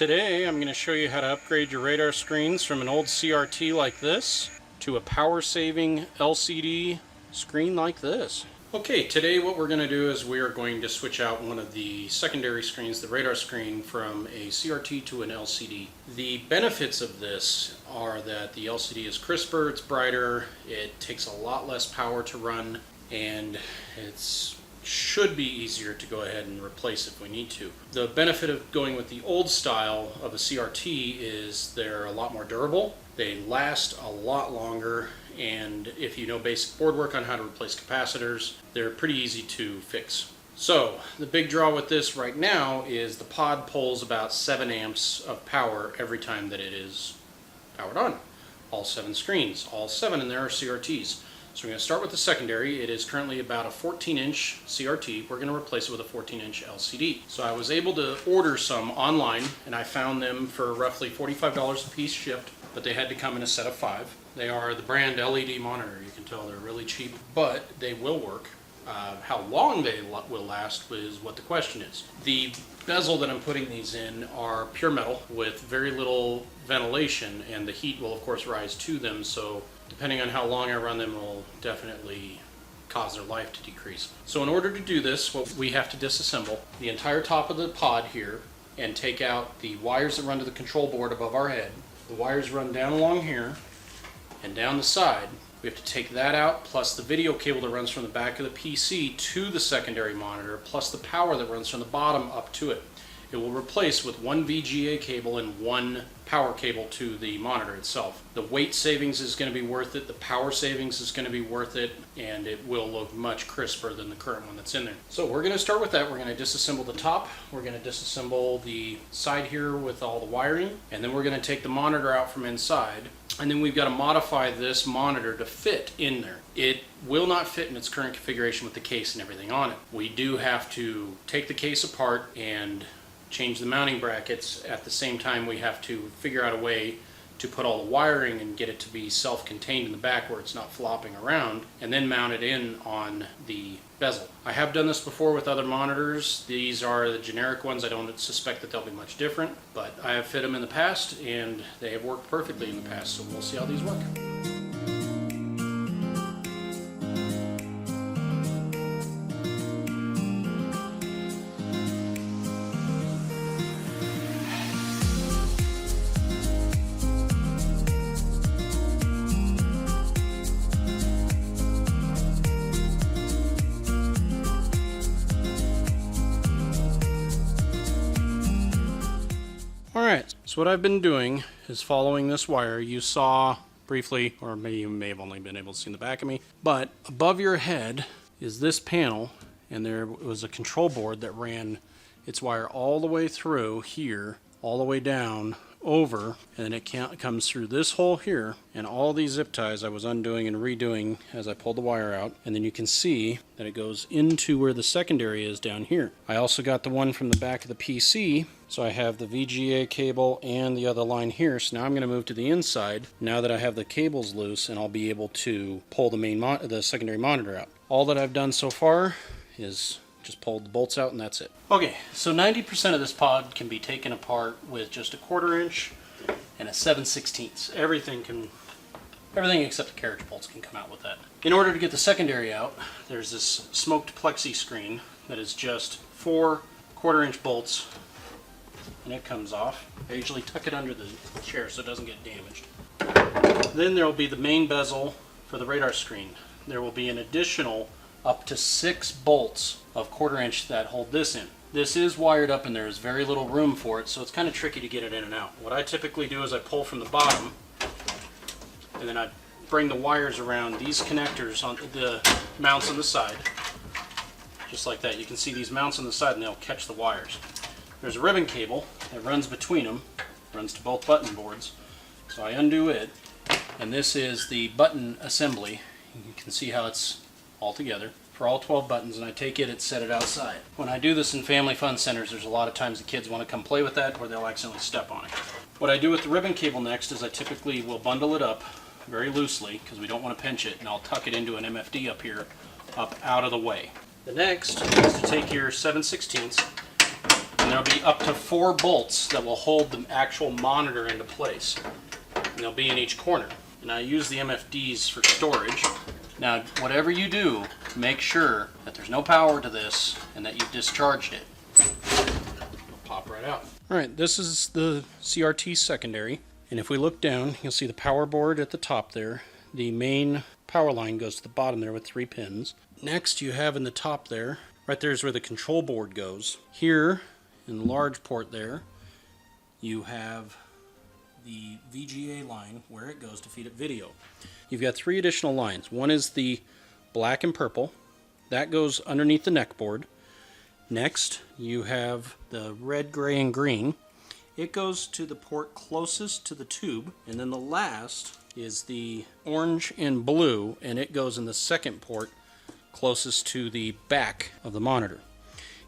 Today I'm going to show you how to upgrade your radar screens from an old CRT like this to a power-saving LCD screen like this. Okay, today what we're going to do is we are going to switch out one of the secondary screens, the radar screen, from a CRT to an LCD. The benefits of this are that the LCD is crisper, it's brighter, it takes a lot less power to run, and it should be easier to go ahead and replace if we need to. The benefit of going with the old style of a CRT is they're a lot more durable, they last a lot longer, and if you know basic board work on how to replace capacitors, they're pretty easy to fix. So the big draw with this right now is the pod pulls about 7 amps of power every time that it is powered on. All 7 screens, all 7 in there are CRTs. So we're going to start with the secondary. It is currently about a 14-inch CRT. We're going to replace it with a 14-inch LCD. So I was able to order some online, and I found them for roughly $45 a piece shipped, but they had to come in a set of 5. They are the brand LED monitor. You can tell they're really cheap, but they will work. How long they will last is what the question is. The bezel that I'm putting these in are pure metal with very little ventilation, and the heat will of course rise to them, so depending on how long I run them, it will definitely cause their life to decrease. So in order to do this, what we have to disassemble the entire top of the pod here and take out the wires that run to the control board above our head. The wires run down along here and down the side. We have to take that out, plus the video cable that runs from the back of the PC to the secondary monitor, plus the power that runs from the bottom up to it. It will replace with 1 VGA cable and 1 power cable to the monitor itself. The weight savings is going to be worth it, the power savings is going to be worth it, and it will look much crisper than the current one that's in there. So we're going to start with that. We're going to disassemble the top, we're going to disassemble the side here with all the wiring, and then we're going to take the monitor out from inside, and then we've got to modify this monitor to fit in there. It will not fit in its current configuration with the case and everything on it. We do have to take the case apart and change the mounting brackets. At the same time, we have to figure out a way to put all the wiring and get it to be self-contained in the back where it's not flopping around, and then mount it in on the bezel. I have done this before with other monitors. These are the generic ones. I don't suspect that they'll be much different, but I have fit them in the past and they have worked perfectly in the past, so we'll see how these work. Alright, so what I've been doing is following this wire. You saw briefly, or maybe you may have only been able to see in the back of me, but above your head is this panel, and there was a control board that ran its wire all the way through here, all the way down, over, and then it comes through this hole here, and all these zip ties I was undoing and redoing as I pulled the wire out, and then you can see that it goes into where the secondary is down here. I also got the one from the back of the PC, so I have the VGA cable and the other line here. So now I'm going to move to the inside now that I have the cables loose, and I'll be able to pull the secondary monitor out. All that I've done so far is just pulled the bolts out, and that's it. Okay, so 90% of this pod can be taken apart with just a 1/4 inch and a 7/16. Everything except the carriage bolts can come out with that. In order to get the secondary out, there's this smoked plexi screen that is just 4 1/4 inch bolts, and it comes off. I usually tuck it under the chair so it doesn't get damaged. Then there will be the main bezel for the radar screen. There will be an additional up to 6 bolts of 1/4 inch that hold this in. This is wired up and there is very little room for it, so it's kind of tricky to get it in and out. What I typically do is I pull from the bottom, and then I bring the wires around these connectors on the mounts on the side, just like that. You can see these mounts on the side and they'll catch the wires. There's a ribbon cable that runs between them, runs to both button boards, so I undo it, and this is the button assembly. You can see how it's all together for all 12 buttons, and I take it and set it outside. When I do this in family fun centers, there's a lot of times the kids want to come play with that, or they'll accidentally step on it. What I do with the ribbon cable next is I typically will bundle it up very loosely because we don't want to pinch it, and I'll tuck it into an MFD up here, up out of the way. The next is to take your 7/16 And there'll be up to 4 bolts that will hold the actual monitor into place. And they'll be in each corner. And I use the MFDs for storage. Now, whatever you do, make sure that there's no power to this and that you've discharged it. It'll pop right out. Alright, this is the CRT secondary. And if we look down, you'll see the power board at the top there. The main power line goes to the bottom there with 3 pins. Next, you have in the top there, right there is where the control board goes. Here, in the large port there, you have the VGA line where it goes to feed it video. You've got 3 additional lines. One is the black and purple. That goes underneath the neck board. Next, you have the red, gray, and green. It goes to the port closest to the tube. And then the last is the orange and blue, and it goes in the second port closest to the back of the monitor.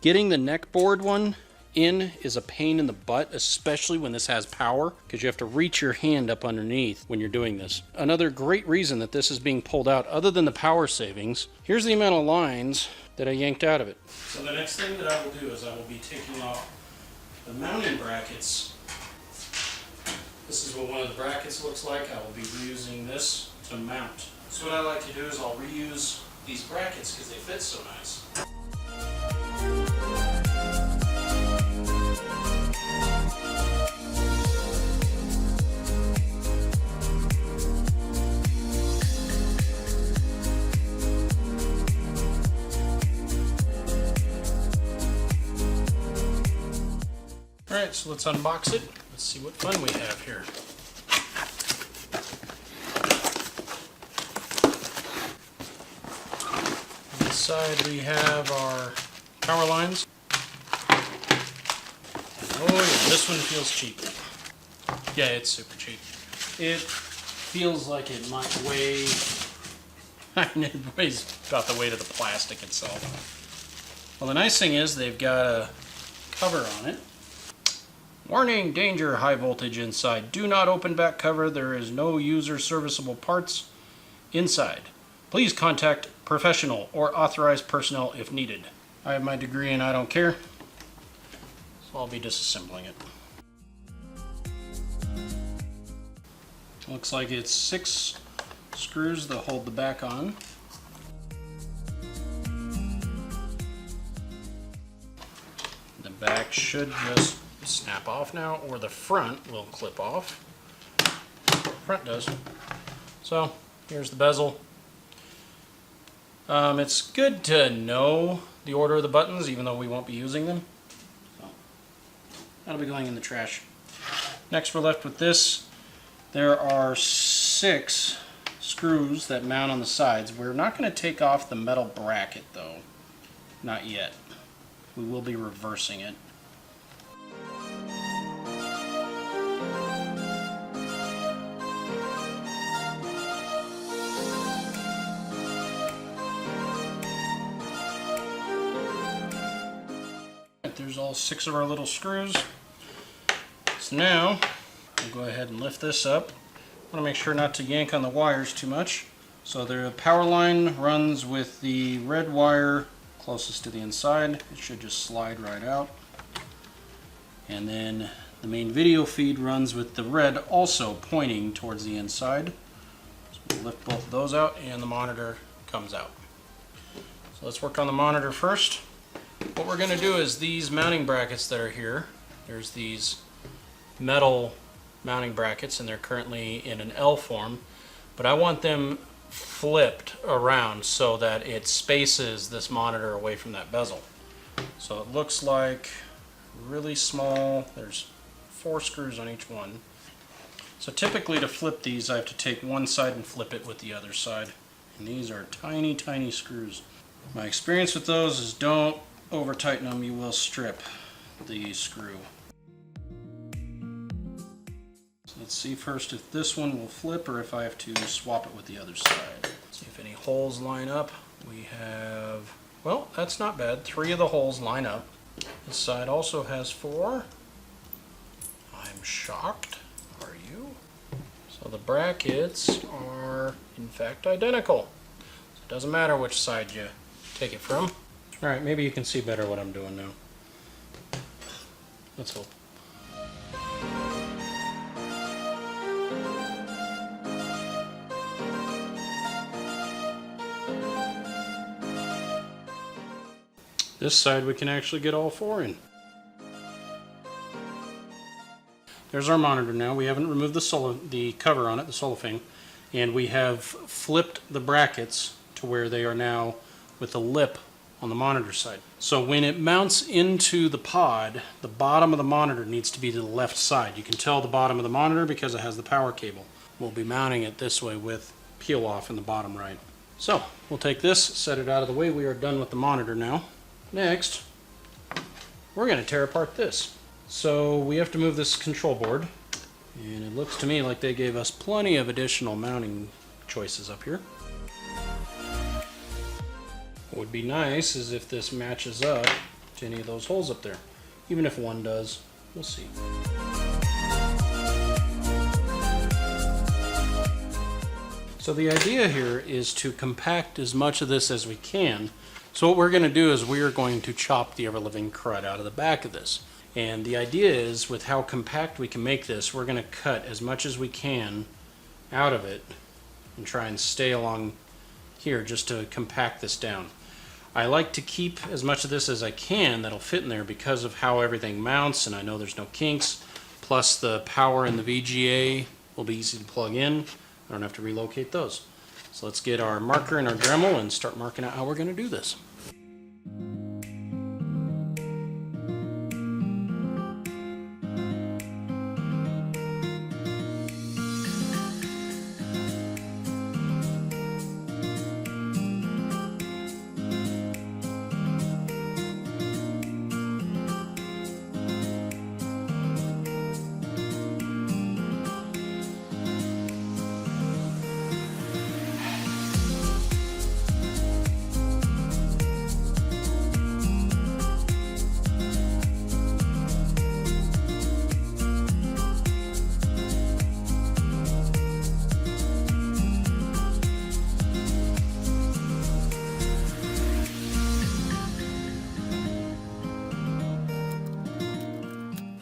Getting the neck board one in is a pain in the butt, especially when this has power, because you have to reach your hand up underneath when you're doing this. Another great reason that this is being pulled out, other than the power savings, here's the amount of lines that I yanked out of it. So the next thing that I will do is I will be taking off the mounting brackets. This is what one of the brackets looks like. I will be reusing this to mount. So what I like to do is I'll reuse these brackets because they fit so nice. Alright, so let's unbox it. Let's see what fun we have here. On this side we have our power lines. Oh yeah, this one feels cheap. Yeah, it's super cheap. It feels like it might weigh... it weighs about the weight of the plastic itself. Well, the nice thing is they've got a cover on it. Warning, danger, high voltage inside. Do not open back cover. There is no user serviceable parts inside. Please contact professional or authorized personnel if needed. I have my degree and I don't care, so I'll be disassembling it. Looks like it's 6 screws that hold the back on. The back should just snap off now, or the front will clip off. The front does. So here's the bezel. It's good to know the order of the buttons, even though we won't be using them. So that'll be going in the trash. Next, we're left with this. There are 6 screws that mount on the sides. We're not going to take off the metal bracket though. Not yet. We will be reversing it. There's all 6 of our little screws. So now, I'll go ahead and lift this up. I want to make sure not to yank on the wires too much. So the power line runs with the red wire closest to the inside. It should just slide right out. And then the main video feed runs with the red also pointing towards the inside. So we'll lift both of those out and the monitor comes out. So let's work on the monitor first. What we're going to do is these mounting brackets that are here, there's these metal mounting brackets and they're currently in an L form, but I want them flipped around so that it spaces this monitor away from that bezel. So it looks like really small, there's 4 screws on each one. So typically to flip these I have to take one side and flip it with the other side. And these are tiny, tiny screws. My experience with those is don't over tighten them, you will strip the screw. So let's see first if this one will flip or if I have to swap it with the other side. See if any holes line up. We have, well, that's not bad. 3 of the holes line up. This side also has 4. I'm shocked. Are you? So the brackets are in fact identical. So it doesn't matter which side you take it from. Alright, maybe you can see better what I'm doing now. Let's hope. This side we can actually get all four in. There's our monitor now. We haven't removed the cover on it, the cellophane, and we have flipped the brackets to where they are now with the lip on the monitor side. So when it mounts into the pod, the bottom of the monitor needs to be to the left side. You can tell the bottom of the monitor because it has the power cable. We'll be mounting it this way with peel off in the bottom right. So we'll take this, set it out of the way. We are done with the monitor now. Next, we're going to tear apart this. So we have to move this control board, and it looks to me like they gave us plenty of additional mounting choices up here. What would be nice is if this matches up to any of those holes up there. Even if one does, we'll see. So the idea here is to compact as much of this as we can. So what we're going to do is we are going to chop the ever-living crud out of the back of this. And the idea is, with how compact we can make this, we're going to cut as much as we can out of it and try and stay along here just to compact this down. I like to keep as much of this as I can that'll fit in there because of how everything mounts, and I know there's no kinks. Plus the power and the VGA will be easy to plug in. I don't have to relocate those. So let's get our marker and our Dremel and start marking out how we're going to do this.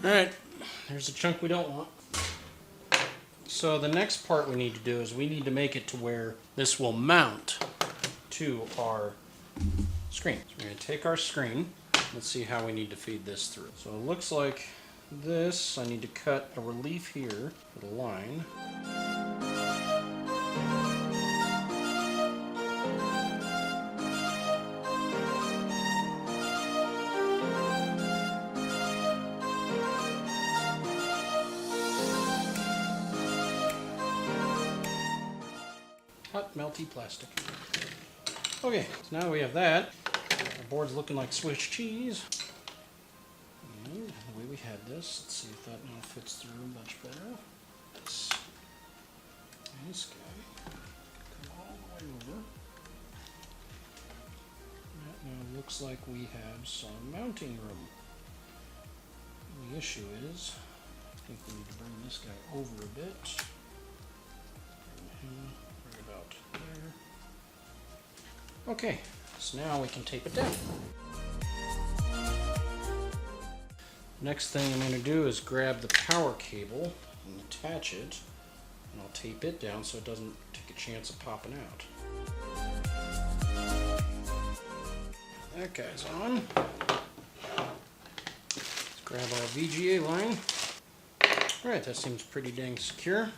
Alright, there's a chunk we don't want. So the next part we need to do is we need to make it to where this will mount to our screen. So we're going to take our screen. Let's see how we need to feed this through. So it looks like this, I need to cut a relief here for the line. Hot, melty plastic. Okay, so now we have that. Our board's looking like Swiss cheese. And the way we had this, let's see if that now fits through much better. This guy come all the way over. That now looks like we have some mounting room. The issue is, I think we need to bring this guy over a bit. Right about there. Okay, so now we can tape it down. Next thing I'm going to do is grab the power cable and attach it, and I'll tape it down so it doesn't take a chance of popping out. That guy's on. Let's grab our VGA line. Alright, that seems pretty dang secure.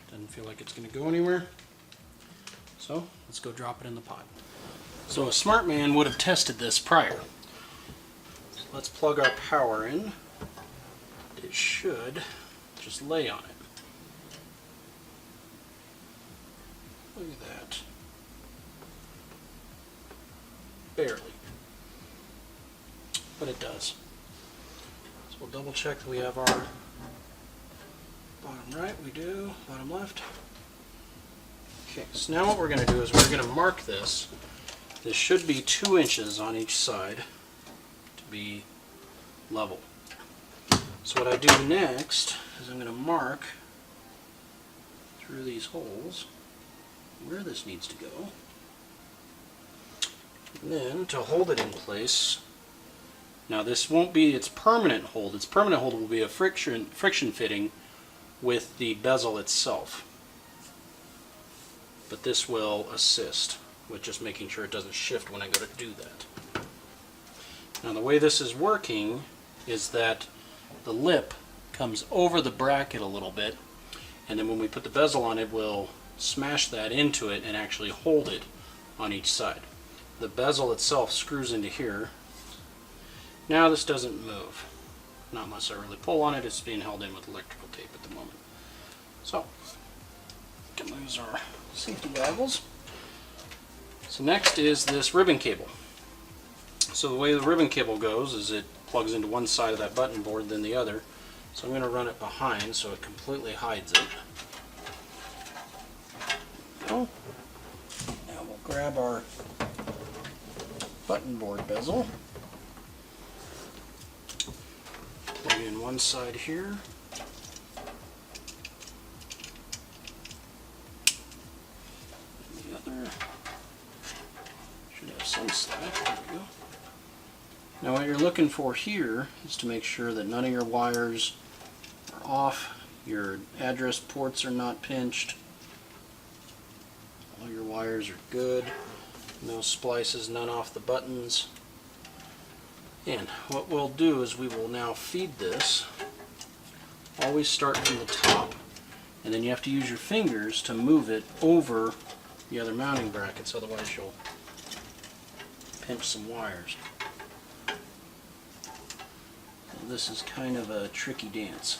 Doesn't feel like it's going to go anywhere. So let's go drop it in the pod. So a smart man would have tested this prior. So let's plug our power in. It should just lay on it. Look at that. Barely. But it does. So we'll double check that we have our bottom right, we do, bottom left. Okay, so now what we're going to do is we're going to mark this. This should be 2 inches on each side to be level. So what I do next is I'm going to mark through these holes where this needs to go. And then to hold it in place, Now this won't be its permanent hold. Its permanent hold will be a friction fitting with the bezel itself. But this will assist with just making sure it doesn't shift when I go to do that. Now the way this is working is that the lip comes over the bracket a little bit, and then when we put the bezel on it, we'll smash that into it and actually hold it on each side. The bezel itself screws into here. Now this doesn't move, not unless I really pull on it. It's being held in with electrical tape at the moment. So, we can lose our safety goggles. So next is this ribbon cable. So the way the ribbon cable goes is it plugs into one side of that button board, then the other. So I'm going to run it behind so it completely hides it. There we go. Now we'll grab our button board bezel. Plug in one side here. And the other. Should have some slack. There we go. Now what you're looking for here is to make sure that none of your wires are off, your address ports are not pinched, all your wires are good, no splices, none off the buttons. And what we'll do is we will now feed this. Always start from the top, and then you have to use your fingers to move it over the other mounting brackets, otherwise you'll pinch some wires. And this is kind of a tricky dance.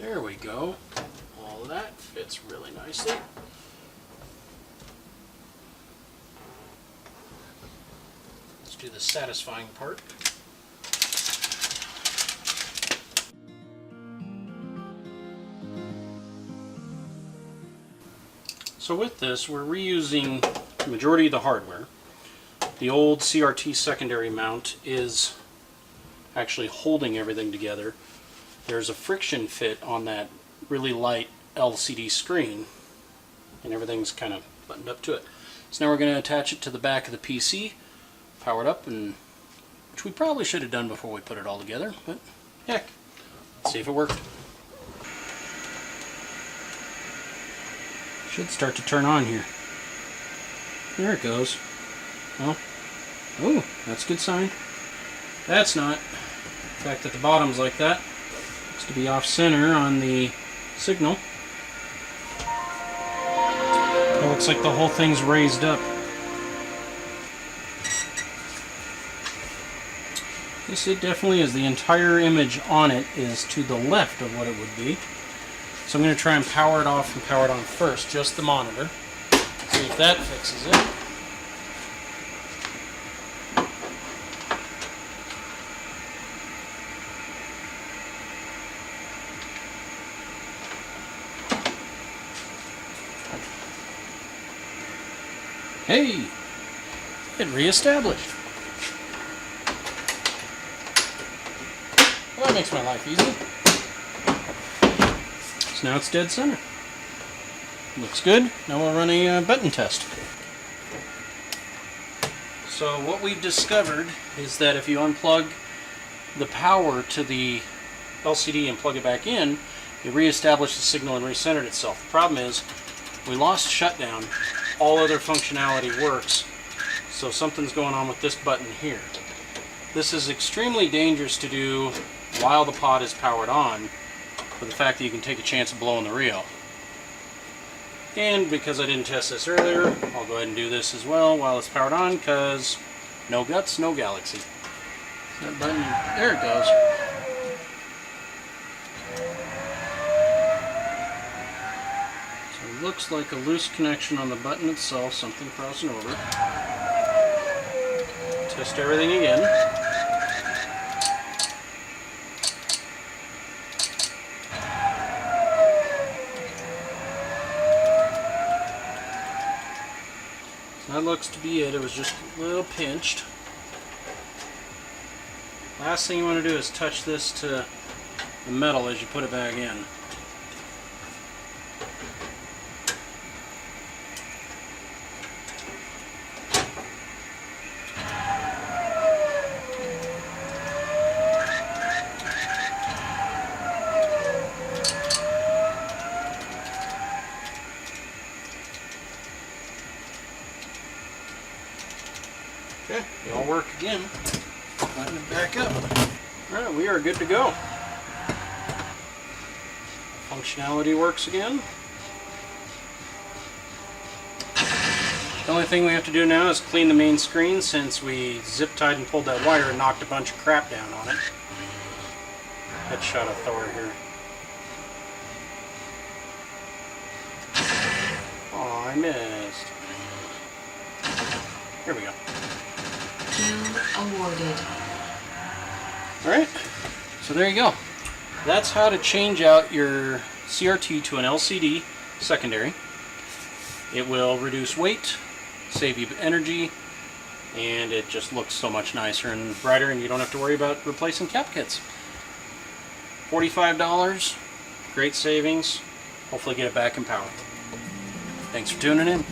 There we go. All of that fits really nicely. Let's do the satisfying part. So with this, we're reusing the majority of the hardware. The old CRT secondary mount is actually holding everything together. There's a friction fit on that really light LCD screen, and everything's kind of buttoned up to it. So now we're going to attach it to the back of the PC, power it up, and which we probably should have done before we put it all together, but heck, let's see if it worked. Should start to turn on here. There it goes. Well, oh, that's a good sign. That's not. The fact that the bottom's like that. To be off center on the signal. It looks like the whole thing's raised up. Yes, it definitely is. The entire image on it is to the left of what it would be. So I'm going to try and power it off and power it on first, just the monitor. See if that fixes it. Hey, it reestablished. Well, that makes my life easy. So now it's dead center. Looks good. Now we'll run a button test. So what we've discovered is that if you unplug the power to the LCD and plug it back in, it reestablished the signal and recentered itself. The problem is we lost shutdown. All other functionality works, so something's going on with this button here. This is extremely dangerous to do while the pod is powered on, for the fact that you can take a chance of blowing the reel. And because I didn't test this earlier, I'll go ahead and do this as well while it's powered on, because no guts, no galaxy. That button, there it goes. Looks like a loose connection on the button itself, something crossing over. Test everything again. So that looks to be it. It was just a little pinched. Last thing you want to do is touch this to the metal as you put it back in. Okay, it'll work again. Button it back up. Alright, we are good to go. Functionality works again. The only thing we have to do now is clean the main screen since we zip tied and pulled that wire and knocked a bunch of crap down on it. Headshot of Thor here. Oh, I missed. Here we go. Awarded. Alright, so there you go. That's how to change out your CRT to an LCD secondary. It will reduce weight, save you energy, and it just looks so much nicer and brighter, and you don't have to worry about replacing cap kits. $45, great savings. Hopefully get it back in power. Thanks for tuning in.